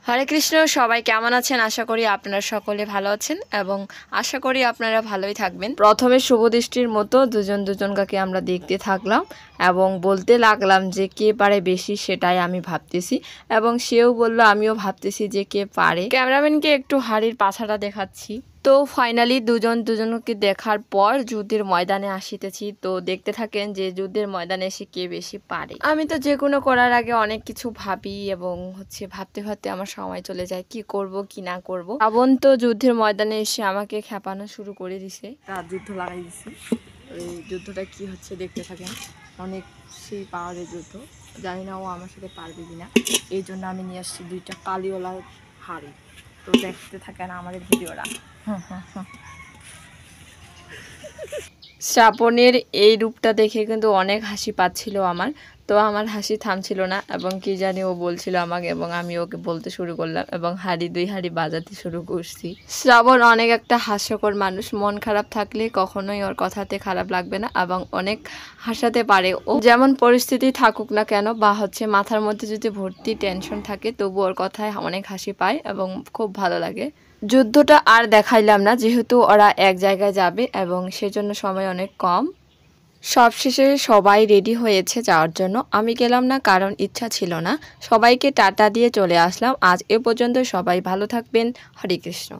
হরে কৃষ্ণ। সবাই কেমন আছেন? আশা করি আপনারা সকলে ভালো আছেন এবং আশা করি আপনারা ভালোই থাকবেন। প্রথমে শুভদৃষ্টির মতো দুজনকে আমরা দেখতে থাকলাম এবং বলতে লাগলাম যে কে পারে বেশি, সেটাই আমি ভাবতেছি এবং সেও বলল, আমিও ভাবতেছি যে কে পারে। ক্যামেরাম্যানকে একটু হাড়ির পাছাটা দেখাচ্ছি। তো ফাইনালি দুজনকে দেখার পর যুদ্ধের ময়দানে আসিতেছি। তো দেখতে থাকেন যে যুদ্ধের ময়দানে এসে কে বেশি পারে। আমি তো যে কোনো করার আগে অনেক কিছু ভাবি এবং ভাবতে ভাবতে আমার সময় চলে যায় কি করব কি না করব। শ্রাবণ তো যুদ্ধের ময়দানে এসে আমাকে খেপানো শুরু করে দিছে, তার যুদ্ধ লাগাই দিছে। এই যুদ্ধটা কি হচ্ছে দেখতে থাকেন। অনেক সেই পাওয়ারের যুদ্ধ, জানি না ও আমার সাথে পারবে কিনা। এই জন্য আমি নিয়ে আসছি 2টা কালিওয়ালা হাড়ি। তো দেখতে থাকেন আমাদের ভিডিওটা। শ্রাবণের এই রূপটা দেখে কিন্তু অনেক হাসি পাচ্ছিল আমার। তো আমার হাসি থামছিল না এবং কি জানি ও বলছিল আমাকে এবং আমি ওকে বলতে শুরু করলাম এবং দুই হাড়ি বাজাতে শুরু করছি। শ্রাবণ অনেক একটা হাস্যকর মানুষ। মন খারাপ থাকলে কখনোই ওর কথাতে খারাপ লাগবে না এবং অনেক হাসাতে পারে। ও যেমন পরিস্থিতি থাকুক না কেন বা মাথার মধ্যে যদি ভর্তি টেনশন থাকে, তবু ওর কথায় অনেক হাসি পায় এবং খুব ভালো লাগে। যুদ্ধটা আর দেখাইলাম না, যেহেতু ওরা এক জায়গায় যাবে এবং সেজন্য সময় অনেক কম। সবশেষে সবাই রেডি হয়েছে যাওয়ার জন্য। আমি গেলাম না, কারণ ইচ্ছা ছিল না। সবাইকে টাটা দিয়ে চলে আসলাম। আজ এ পর্যন্ত। সবাই ভালো থাকবেন। হরে কৃষ্ণ।